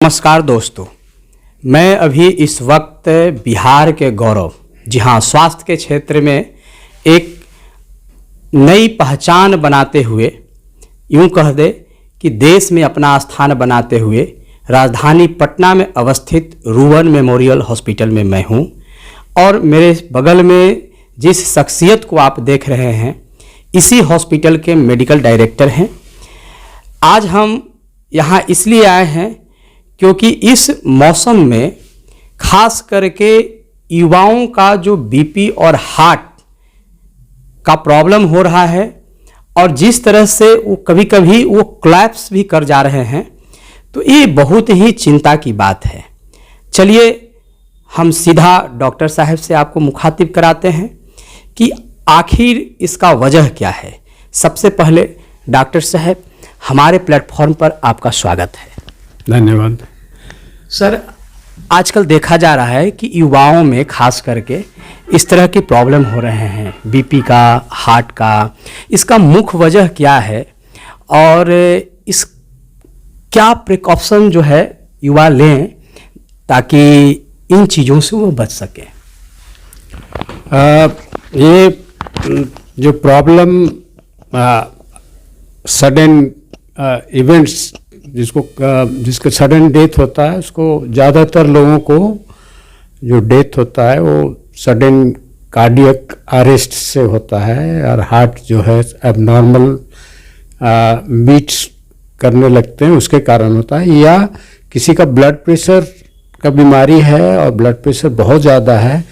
नमस्कार दोस्तों, मैं अभी इस वक्त बिहार के गौरव, जी हाँ, स्वास्थ्य के क्षेत्र में एक नई पहचान बनाते हुए, यूँ कह दे कि देश में अपना स्थान बनाते हुए राजधानी पटना में अवस्थित रूवन मेमोरियल हॉस्पिटल में मैं हूँ। और मेरे बगल में जिस शख्सियत को आप देख रहे हैं, इसी हॉस्पिटल के मेडिकल डायरेक्टर हैं। आज हम यहाँ इसलिए आए हैं क्योंकि इस मौसम में खास करके युवाओं का जो बीपी और हार्ट का प्रॉब्लम हो रहा है और जिस तरह से वो कभी कभी वो कोलैप्स भी कर जा रहे हैं, तो ये बहुत ही चिंता की बात है। चलिए हम सीधा डॉक्टर साहब से आपको मुखातिब कराते हैं कि आखिर इसका वजह क्या है। सबसे पहले डॉक्टर साहब, हमारे प्लेटफॉर्म पर आपका स्वागत है। धन्यवाद सर, आजकल देखा जा रहा है कि युवाओं में खास करके इस तरह की प्रॉब्लम हो रहे हैं, बीपी का, हार्ट का। इसका मुख्य वजह क्या है और इस क्या प्रिकॉशन जो है युवा लें ताकि इन चीज़ों से वो बच सकें? ये जो प्रॉब्लम सडन इवेंट्स जिसका सडन डेथ होता है, उसको ज़्यादातर लोगों को जो डेथ होता है वो सडन कार्डियक अरेस्ट से होता है और हार्ट जो है एबनॉर्मल बीट्स करने लगते हैं, उसके कारण होता है। या किसी का ब्लड प्रेशर का बीमारी है और ब्लड प्रेशर बहुत ज़्यादा है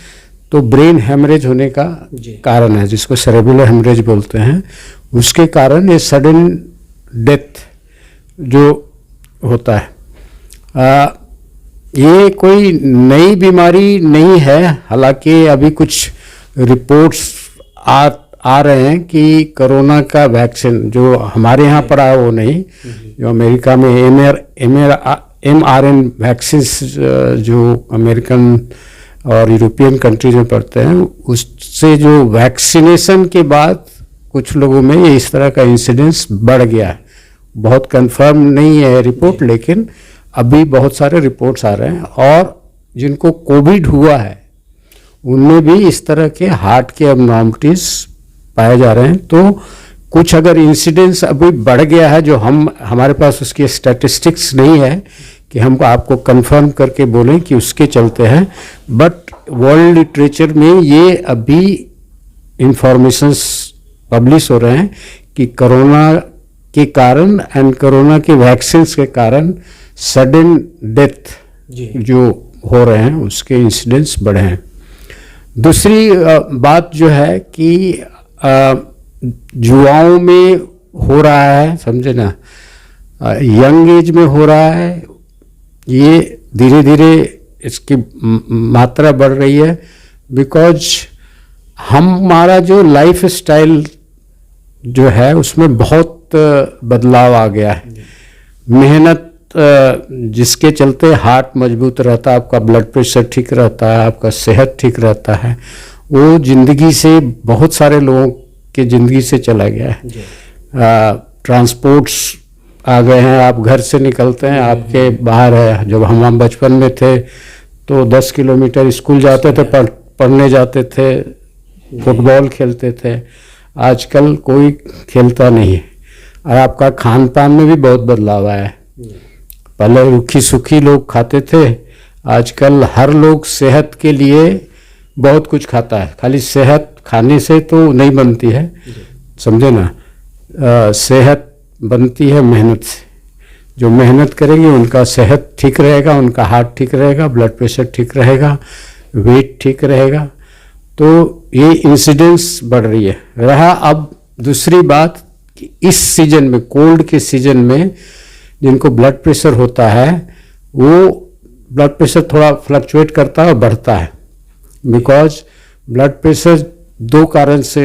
तो ब्रेन हेमरेज होने का कारण है, जिसको सेरेब्रल हेमरेज बोलते हैं। उसके कारण ये सडन डेथ जो होता है, ये कोई नई बीमारी नहीं है। हालांकि अभी कुछ रिपोर्ट्स आ रहे हैं कि कोरोना का वैक्सीन जो हमारे यहाँ पर आया वो नहीं, जो अमेरिका में mRNA वैक्सीन जो अमेरिकन और यूरोपियन कंट्रीज में पड़ते हैं, उससे जो वैक्सीनेशन के बाद कुछ लोगों में ये इस तरह का इंसिडेंस बढ़ गया है। बहुत कंफर्म नहीं है रिपोर्ट, लेकिन अभी बहुत सारे रिपोर्ट्स आ रहे हैं। और जिनको कोविड हुआ है उनमें भी इस तरह के हार्ट के एबनॉर्मलिटीज पाए जा रहे हैं। तो कुछ अगर इंसिडेंस अभी बढ़ गया है, जो हमारे पास उसकी स्टैटिस्टिक्स नहीं है कि हमको आपको कंफर्म करके बोलें कि उसके चलते हैं, बट वर्ल्ड लिटरेचर में ये अभी इंफॉर्मेशंस पब्लिश हो रहे हैं कि कोरोना के कारण एंड कोरोना के वैक्सीन्स के कारण सडन डेथ जो हो रहे हैं उसके इंसिडेंस बढ़े हैं। दूसरी बात जो है कि युवाओं में हो रहा है, समझे ना, यंग एज में हो रहा है। ये धीरे धीरे इसकी मात्रा बढ़ रही है बिकॉज हमारा जो लाइफ स्टाइल जो है उसमें बहुत बदलाव आ गया है। मेहनत जिसके चलते हार्ट मजबूत रहता है, आपका ब्लड प्रेशर ठीक रहता है, आपका सेहत ठीक रहता है, वो जिंदगी से बहुत सारे लोगों के ज़िंदगी से चला गया है। ट्रांसपोर्ट्स आ गए हैं, आप घर से निकलते हैं, आपके बाहर है। जब हम बचपन में थे तो 10 किलोमीटर स्कूल जाते थे, पढ़ने जाते थे, फुटबॉल खेलते थे। आजकल कोई खेलता नहीं है। और आपका खान पान में भी बहुत बदलाव आया है। पहले रूखी सूखी लोग खाते थे, आजकल हर लोग सेहत के लिए बहुत कुछ खाता है। खाली सेहत खाने से तो नहीं बनती है, समझे ना। सेहत बनती है मेहनत से। जो मेहनत करेंगे उनका सेहत ठीक रहेगा, उनका हार्ट ठीक रहेगा, ब्लड प्रेशर ठीक रहेगा, वेट ठीक रहेगा। तो ये इंसिडेंस बढ़ रही है। रहा अब दूसरी बात कि इस सीजन में, कोल्ड के सीजन में जिनको ब्लड प्रेशर होता है, वो ब्लड प्रेशर थोड़ा फ्लक्चुएट करता है और बढ़ता है। बिकॉज ब्लड प्रेशर दो कारण से,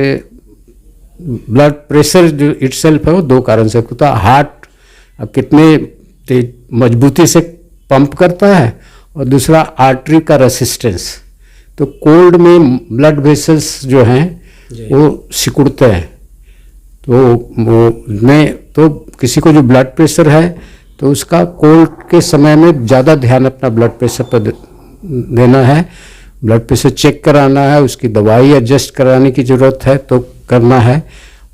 ब्लड प्रेशर जो इटसेल्फ है वो दो कारण से होता है। हार्ट अब कितने मजबूती से पंप करता है और दूसरा आर्टरी का रेसिस्टेंस। तो कोल्ड में ब्लड वेसल्स जो हैं वो सिकुड़ते हैं। तो वो में तो किसी को जो ब्लड प्रेशर है तो उसका कोल्ड के समय में ज़्यादा ध्यान अपना ब्लड प्रेशर पर देना है, ब्लड प्रेशर चेक कराना है, उसकी दवाई एडजस्ट कराने की ज़रूरत है तो करना है।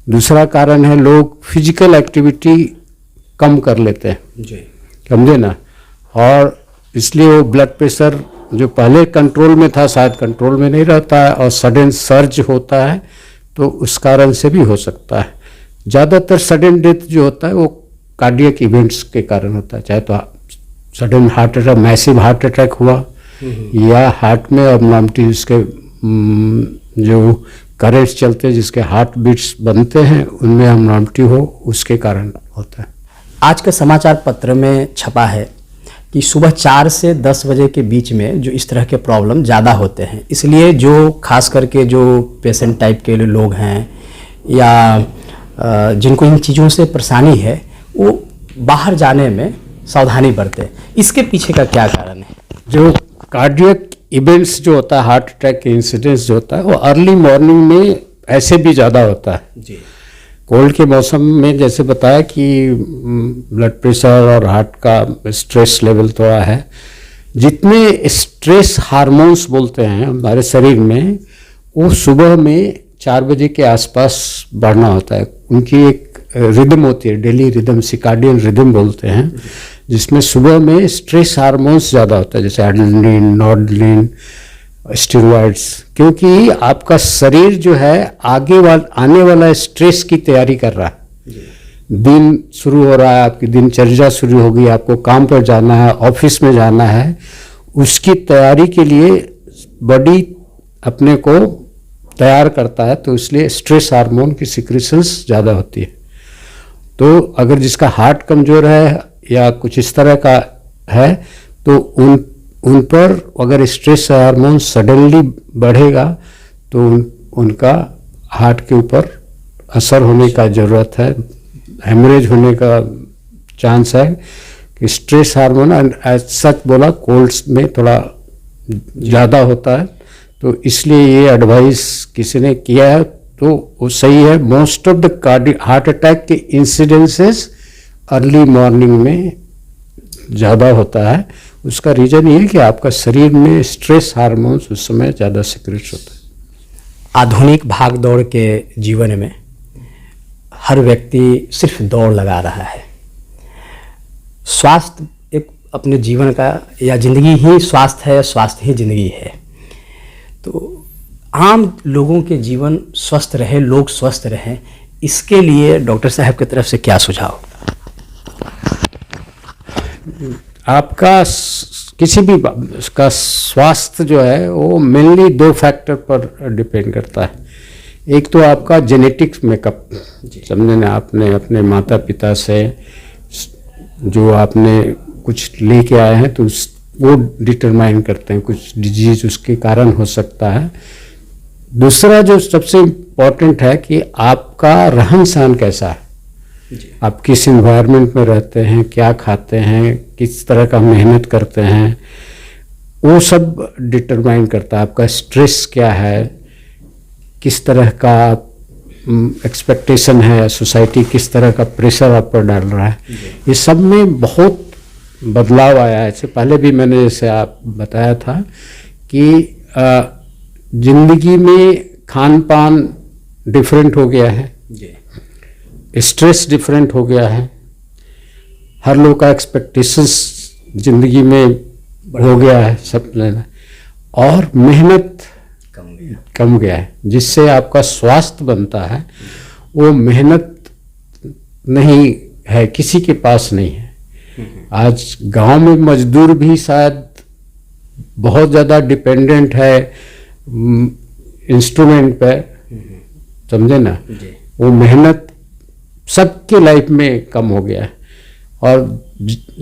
दूसरा कारण है लोग फिजिकल एक्टिविटी कम कर लेते हैं जी, समझे ना, और इसलिए वो ब्लड प्रेशर जो पहले कंट्रोल में था शायद कंट्रोल में नहीं रहता है और सडन सर्ज होता है, तो उस कारण से भी हो सकता है। ज़्यादातर सडन डेथ जो होता है वो कार्डियक इवेंट्स के कारण होता है, चाहे तो sudden heart attack, massive heart attack हुआ या हार्ट में अबनॉर्मलिटी, उसके जो करेंट्स चलते हैं जिसके हार्ट बीट्स बनते हैं उनमें अबनॉर्मलिटी हो, उसके कारण होता है। आज का समाचार पत्र में छपा है कि सुबह 4 से 10 बजे के बीच में जो इस तरह के प्रॉब्लम ज़्यादा होते हैं, इसलिए जो खास करके जो पेशेंट टाइप के लोग हैं या जिनको इन चीज़ों से परेशानी है वो बाहर जाने में सावधानी बरतें। इसके पीछे का क्या कारण है? जो कार्डियक इवेंट्स जो होता है, हार्ट अटैक के इंसिडेंट्स जो होता है वो अर्ली मॉर्निंग में ऐसे भी ज़्यादा होता है। जी, कोल्ड के मौसम में जैसे बताया कि ब्लड प्रेशर और हार्ट का स्ट्रेस लेवल थोड़ा है, जितने स्ट्रेस हार्मोन्स बोलते हैं हमारे शरीर में वो सुबह में 4 बजे के आसपास बढ़ना होता है। उनकी एक रिदम होती है, डेली रिदम, सिकार्डियन रिदम बोलते हैं, जिसमें सुबह में स्ट्रेस हार्मोन्स ज़्यादा होता है जैसे एड्रेनलिन, नॉर्डलिन, स्टेरॉइड्स, क्योंकि आपका शरीर जो है आने वाला स्ट्रेस की तैयारी कर रहा है। दिन शुरू हो रहा है, आपकी दिनचर्या शुरू हो गई, आपको काम पर जाना है, ऑफिस में जाना है, उसकी तैयारी के लिए बॉडी अपने को तैयार करता है, तो इसलिए स्ट्रेस हार्मोन की सिक्रेशंस ज़्यादा होती है। तो अगर जिसका हार्ट कमज़ोर है या कुछ इस तरह का है तो उन पर अगर स्ट्रेस हार्मोन सडनली बढ़ेगा तो उनका हार्ट के ऊपर असर होने का ज़रूरत है, हेमरेज होने का चांस है। कि स्ट्रेस हार्मोन सच बोला कोल्ड में थोड़ा ज़्यादा होता है, तो इसलिए ये एडवाइस किसी ने किया है तो वो सही है। Most of the heart attack के इंसिडेंसेस अर्ली मॉर्निंग में ज़्यादा होता है। उसका रीज़न ये है कि आपका शरीर में स्ट्रेस हार्मोन्स उस समय ज़्यादा सिक्रेट होता है। आधुनिक भाग दौड़ के जीवन में हर व्यक्ति सिर्फ दौड़ लगा रहा है। स्वास्थ्य एक अपने जीवन का या जिंदगी ही स्वास्थ्य है, स्वास्थ्य ही जिंदगी है। तो आम लोगों के जीवन स्वस्थ रहे, लोग स्वस्थ रहें, इसके लिए डॉक्टर साहब की तरफ से क्या सुझाव? आपका किसी भी का स्वास्थ्य जो है वो मेनली 2 फैक्टर पर डिपेंड करता है। एक तो आपका जेनेटिक्स मेकअप, समझे ना, आपने अपने माता पिता से जो आपने कुछ लेके आए हैं तो वो डिटरमाइन करते हैं, कुछ डिजीज उसके कारण हो सकता है। दूसरा जो सबसे इम्पोर्टेंट है कि आपका रहन सहन कैसा है, आप किस इन्वायरमेंट में रहते हैं, क्या खाते हैं, किस तरह का मेहनत करते हैं, वो सब डिटरमाइन करता है। आपका स्ट्रेस क्या है, किस तरह का एक्सपेक्टेशन है, सोसाइटी किस तरह का प्रेशर आप पर डाल रहा है, ये सब में बहुत बदलाव आया है। इससे पहले भी मैंने जैसे आप बताया था कि जिंदगी में खान पान डिफरेंट हो गया है, स्ट्रेस डिफरेंट हो गया है, हर लोग का एक्सपेक्टेशंस जिंदगी में हो गया है सब, और मेहनत कम गया है, जिससे आपका स्वास्थ्य बनता है वो मेहनत नहीं है, किसी के पास नहीं है। आज गांव में मजदूर भी शायद बहुत ज़्यादा डिपेंडेंट है इंस्ट्रूमेंट पे, समझे ना, वो मेहनत सबके लाइफ में कम हो गया है। और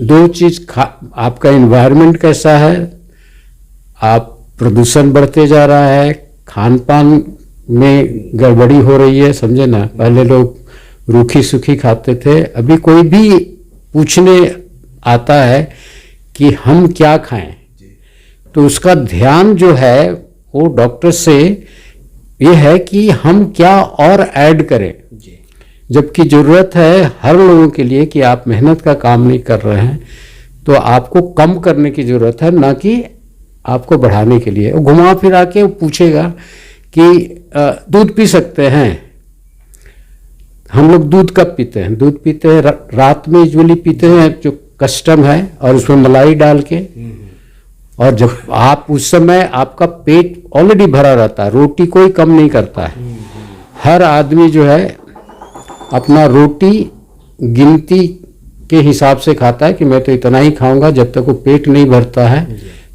2 चीज़, आपका इन्वायरमेंट कैसा है, आप प्रदूषण बढ़ते जा रहा है, खान पान में गड़बड़ी हो रही है, समझे ना। पहले लोग रूखी सूखी खाते थे, अभी कोई भी पूछने आता है कि हम क्या खाएं तो उसका ध्यान जो है वो डॉक्टर से ये है कि हम क्या और ऐड करें। जबकि ज़रूरत है हर लोगों के लिए कि आप मेहनत का काम नहीं कर रहे हैं तो आपको कम करने की ज़रूरत है, ना कि आपको बढ़ाने के लिए। घुमा फिरा के वो पूछेगा कि दूध पी सकते हैं, हम लोग दूध कब पीते हैं? दूध पीते हैं रात में यूजुअली पीते हैं, जो कस्टम है, और उसमें मलाई डाल के। और जब आप उस समय आपका पेट ऑलरेडी भरा रहता है, रोटी कोई कम नहीं करता है। हर आदमी जो है अपना रोटी गिनती के हिसाब से खाता है कि मैं तो इतना ही खाऊंगा, जब तक वो पेट नहीं भरता है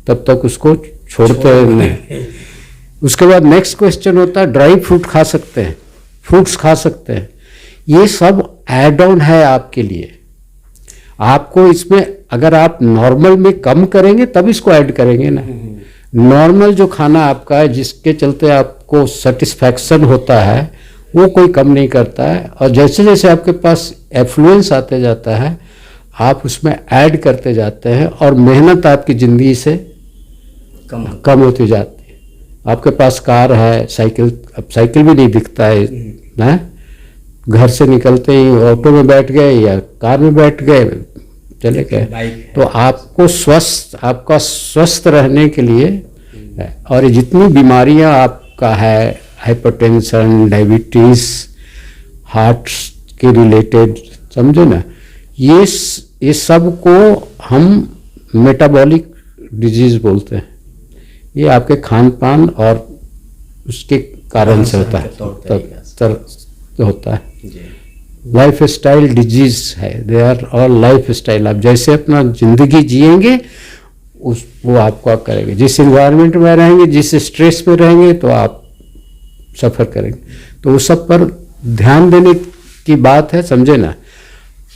तब तक उसको छोड़ते नहीं। उसके बाद नेक्स्ट क्वेश्चन होता है ड्राई फ्रूट खा सकते हैं, फ्रूट्स खा सकते हैं। ये सब ऐड ऑन है आपके लिए। आपको इसमें अगर आप नॉर्मल में कम करेंगे तब इसको ऐड करेंगे ना। नॉर्मल जो खाना आपका है जिसके चलते आपको सेटिस्फैक्शन होता है वो कोई कम नहीं करता है, और जैसे जैसे आपके पास एफ्लुएंस आते जाता है आप उसमें ऐड करते जाते हैं और मेहनत आपकी ज़िंदगी से कम होती जाती है। आपके पास कार है, साइकिल, अब साइकिल भी नहीं दिखता है ना, घर से निकलते ही ऑटो में बैठ गए या कार में बैठ गए, चले गए। तो आपको आपका स्वस्थ रहने के लिए, और जितनी बीमारियां आपका है, हाइपरटेंशन, डायबिटीज, हार्ट के रिलेटेड, समझो ना, ये सब को हम मेटाबॉलिक डिजीज बोलते हैं। ये आपके खान पान और उसके कारण से होता है। लाइफ स्टाइल डिजीज है, they are all lifestyle. आप जैसे अपना जिंदगी जिएंगे वो आपको करेंगे। जिस इन्वायरमेंट में रहेंगे, जिस स्ट्रेस में रहेंगे तो आप सफ़र करेंगे। तो उस सब पर ध्यान देने की बात है, समझे ना।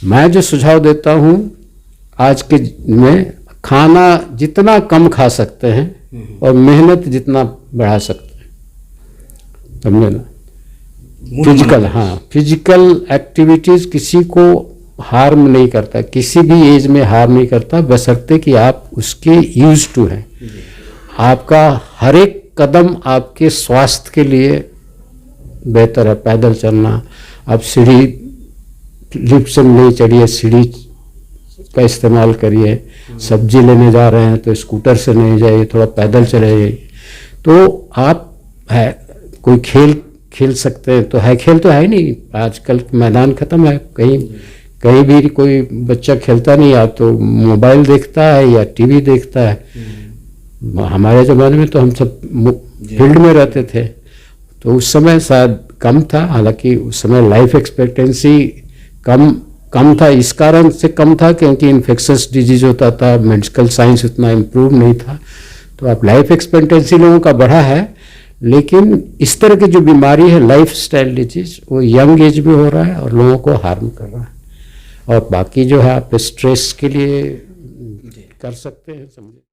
मैं जो सुझाव देता हूँ आज के में, खाना जितना कम खा सकते हैं और मेहनत जितना बढ़ा सकते हैं, समझे ना। फिजिकल एक्टिविटीज़ किसी को हार्म नहीं करता, किसी भी एज में हार्म नहीं करता, बशर्ते कि आप उसके यूज टू हैं। आपका हर एक कदम आपके स्वास्थ्य के लिए बेहतर है। पैदल चलना, आप सीढ़ी लिफ्ट से नहीं चढ़िए, सीढ़ी का इस्तेमाल करिए। सब्जी लेने जा रहे हैं तो स्कूटर से नहीं जाइए, थोड़ा पैदल चले जाइए। तो आप है कोई खेल सकते हैं तो है, खेल तो है ही नहीं आजकल, मैदान खत्म है। कहीं भी कोई बच्चा खेलता नहीं, या तो मोबाइल देखता है या टीवी देखता है। हमारे ज़माने में तो हम सब फील्ड में रहते थे, तो उस समय शायद कम था। हालांकि उस समय लाइफ एक्सपेक्टेंसी कम था, इस कारण से कम था क्योंकि इन्फेक्शस डिजीज होता था, मेडिकल साइंस उतना इम्प्रूव नहीं था। तो अब लाइफ एक्सपेक्टेंसी लोगों का बढ़ा है, लेकिन इस तरह की जो बीमारी है लाइफ स्टाइल डिजीज, वो यंग एज में हो रहा है और लोगों को हार्म कर रहा है। और बाकी जो है आप स्ट्रेस के लिए कर सकते हैं, समझे।